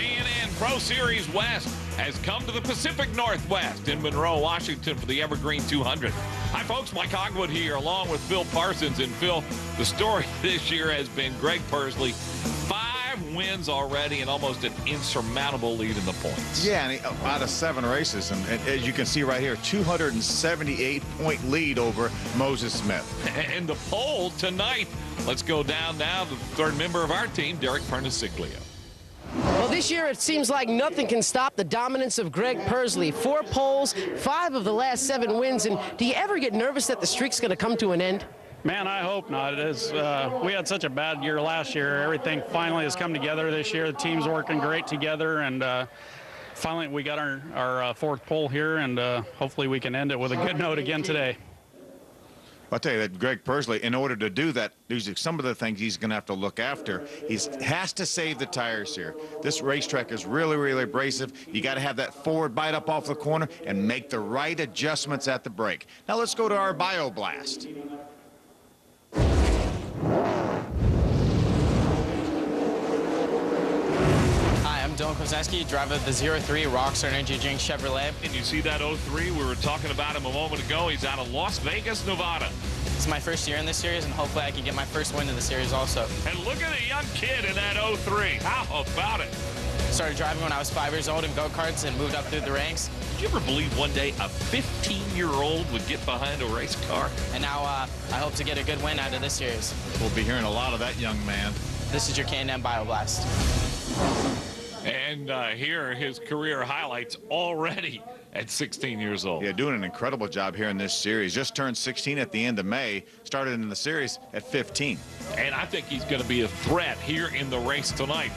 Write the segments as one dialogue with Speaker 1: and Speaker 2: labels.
Speaker 1: K&N Pro Series West has come to the Pacific Northwest in Monroe, Washington for the Evergreen 200. Hi, folks. Mike Hogwood here along with Phil Parsons. And, Phil, the story this year has been Greg Pursley. 5 wins already and almost an insurmountable lead in the points.
Speaker 2: Yeah, and out of 7 races. And as you can see right here, 278-point lead over Moses Smith.
Speaker 1: And the pole tonight, let's go down now to the third member of our team, Derek Perniciglio.
Speaker 3: Well, this year it seems like nothing can stop the dominance of Greg Pursley. 4 poles, 5 of the last 7 wins. And do you ever get nervous that the streak's going to come to an end?
Speaker 4: Man, I hope not. It is. We had such a bad year last year. Everything finally has come together this year. The team's working great together, and finally we got our 4th pole here, and hopefully we can end it with a good note again today.
Speaker 2: I'll tell you that Greg Pursley, in order to do that, these are some of the things he's going to have to look after. He has to save the tires here. This racetrack is really, really abrasive. You got to have that forward bite up off the corner and make the right adjustments at the brake. Now let's go to our Bio Blast.
Speaker 5: Dylan Kozeski, driver of the 03 Rockstar Energy Drink Chevrolet.
Speaker 1: And you see that 03, we were talking about him a moment ago. He's out of Las Vegas, Nevada.
Speaker 5: It's my first year in this series, and hopefully I can get my first win in the series also.
Speaker 1: And look at the young kid in that 03. How about it?
Speaker 5: Started driving when I was 5 years old in go-karts and moved up through the ranks.
Speaker 1: Did you ever believe one day a 15-year-old would get behind a race car?
Speaker 5: And now I hope to get a good win out of this series.
Speaker 2: We'll be hearing a lot of that young man.
Speaker 5: This is your K&N Bio Blast.
Speaker 1: And here are his career highlights already at 16 years old.
Speaker 2: Yeah, doing an incredible job here in this series. Just turned 16 at the end of May, started in the series at 15.
Speaker 1: And I think he's going to be a threat here in the race tonight.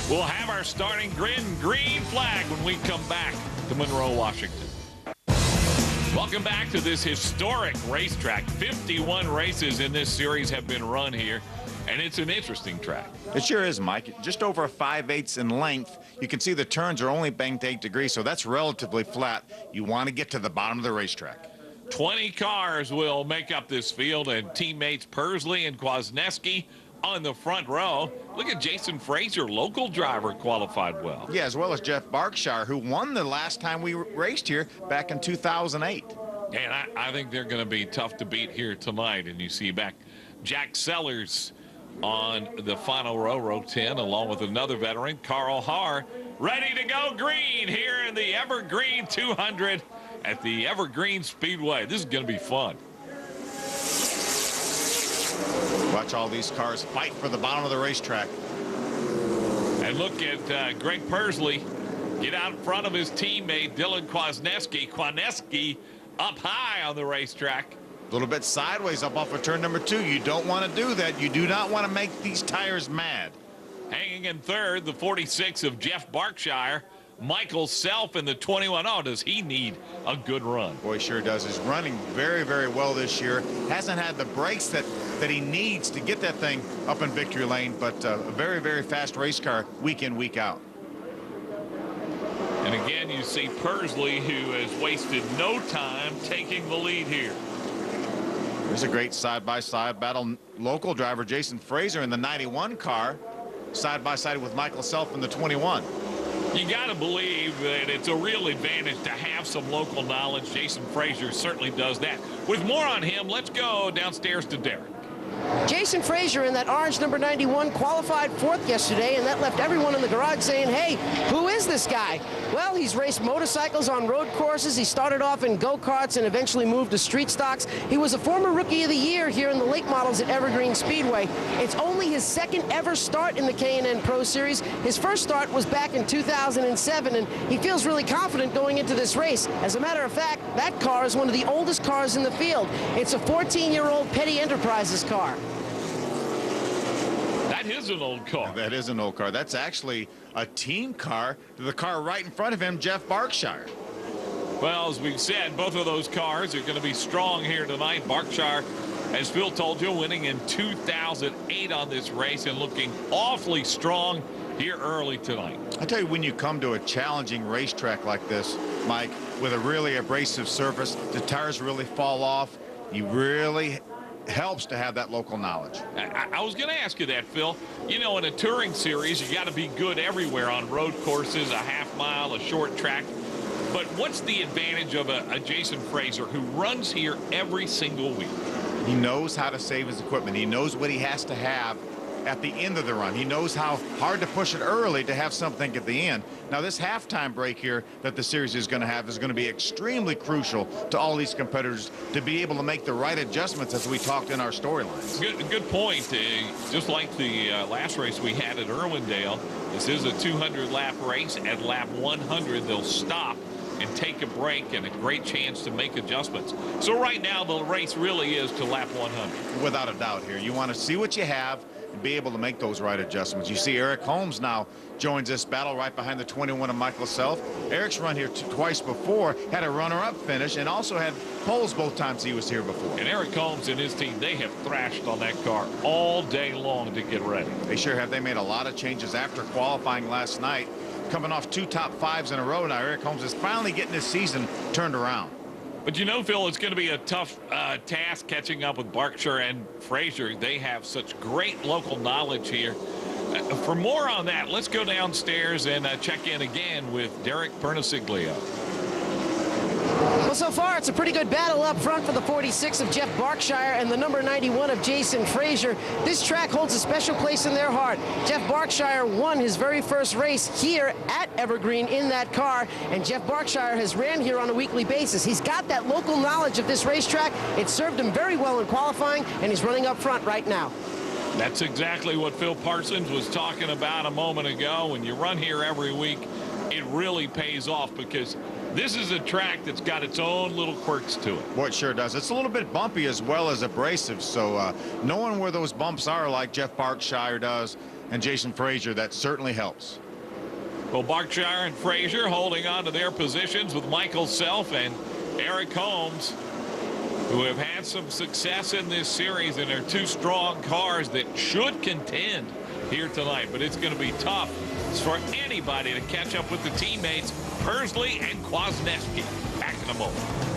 Speaker 1: We'll have our starting green flag when we come back to Monroe, Washington. Welcome back to this historic racetrack. 51 races in this series have been run here, and it's an interesting track.
Speaker 2: It sure is, Mike. Just over 5/8 in length. You can see the turns are only banked 8 degrees, so that's relatively flat. You want to get to the bottom of the racetrack.
Speaker 1: 20 cars will make up this field, and teammates Pursley and Kwasniewski on the front row. Look at Jason Frazier, local driver, qualified well.
Speaker 2: Yeah, as well as Jeff Berkshire, who won the last time we raced here back in 2008.
Speaker 1: And I think they're going to be tough to beat here tonight. And you see back Jack Sellers on the final row 10, along with another veteran, Carl Haar, ready to go green here in the Evergreen 200 at the Evergreen Speedway. This is going to be fun.
Speaker 2: Watch all these cars fight for the bottom of the racetrack.
Speaker 1: And look at Greg Pursley get out in front of his teammate, Dylan Kwasniewski. Kwasniewski up high on the racetrack.
Speaker 2: A little bit sideways up off of turn number 2. You don't want to do that. You do not want to make these tires mad.
Speaker 1: Hanging in third, the 46 of Jeff Berkshire. Michael Self in the 21. Oh, does he need a good run?
Speaker 2: Boy, he sure does. He's running very, very well this year. Hasn't had the brakes that he needs to get that thing up in victory lane, but a very, very fast race car week in, week out.
Speaker 1: And again, you see Pursley, who has wasted no time taking the lead here.
Speaker 2: There's a great side-by-side battle. Local driver Jason Frazier in the 91 car, side-by-side with Michael Self in the 21.
Speaker 1: You got to believe that it's a real advantage to have some local knowledge. Jason Frazier certainly does that. With more on him, let's go downstairs to Derek.
Speaker 3: Jason Frazier in that orange number 91 qualified 4th yesterday, and that left everyone in the garage saying, hey, who is this guy? Well, he's raced motorcycles on road courses. He started off in go-karts and eventually moved to street stocks. He was a former Rookie of the Year here in the late models at Evergreen Speedway. It's only his 2nd ever start in the K&N Pro Series. His first start was back in 2007, and he feels really confident going into this race. As a matter of fact, that car is one of the oldest cars in the field. It's a 14-year-old Petty Enterprises car.
Speaker 1: That is an old car.
Speaker 2: That is an old car. That's actually a team car to the car right in front of him, Jeff Berkshire.
Speaker 1: Well, as we've said, both of those cars are going to be strong here tonight. Berkshire, as Phil told you, winning in 2008 on this race and looking awfully strong here early tonight.
Speaker 2: I tell you, when you come to a challenging racetrack like this, Mike, with a really abrasive surface, the tires really fall off. You really helps to have that local knowledge.
Speaker 1: I was going to ask you that, Phil. You know, in a touring series, you got to be good everywhere on road courses, a half mile, a short track. But what's the advantage of a Jason Frazier who runs here every single week?
Speaker 2: He knows how to save his equipment. He knows what he has to have at the end of the run. He knows how hard to push it early to have something at the end. Now, this halftime break here that the series is going to have is going to be extremely crucial to all these competitors to be able to make the right adjustments, as we talked in our storylines.
Speaker 1: Good point. Just like the last race we had at Irwindale, this is a 200-lap race. At lap 100, they'll stop and take a break, and a great chance to make adjustments. So right now, the race really is to lap 100.
Speaker 2: Without a doubt here. You want to see what you have and be able to make those right adjustments. You see Eric Holmes now joins this battle right behind the 21 of Michael Self. Eric's run here twice before, had a runner-up finish, and also had poles both times he was here before.
Speaker 1: And Eric Holmes and his team, they have thrashed on that car all day long to get ready.
Speaker 2: They sure have. They made a lot of changes after qualifying last night. Coming off 2 top 5s in a row now, Eric Holmes is finally getting his season turned around.
Speaker 1: But you know, Phil, it's going to be a tough task catching up with Berkshire and Frazier. They have such great local knowledge here. For more on that, let's go downstairs and check in again with Derek Perniciglio.
Speaker 3: Well, so far, it's a pretty good battle up front for the 46 of Jeff Berkshire and the number 91 of Jason Frazier. This track holds a special place in their heart. Jeff Berkshire won his very first race here at Evergreen in that car, and Jeff Berkshire has ran here on a weekly basis. He's got that local knowledge of this racetrack. It served him very well in qualifying, and he's running up front right now.
Speaker 1: That's exactly what Phil Parsons was talking about a moment ago. When you run here every week, it really pays off because this is a track that's got its own little quirks to it.
Speaker 2: Boy, it sure does. It's a little bit bumpy as well as abrasive, so knowing where those bumps are like Jeff Berkshire does and Jason Frazier, that certainly helps.
Speaker 1: Well, Berkshire and Frazier holding on to their positions with Michael Self and Eric Holmes, who have had some success in this series, and they're 2 strong cars that should contend here tonight. But it's going to be tough for anybody to catch up with the teammates Persley and Kwasniewski. Back in a moment.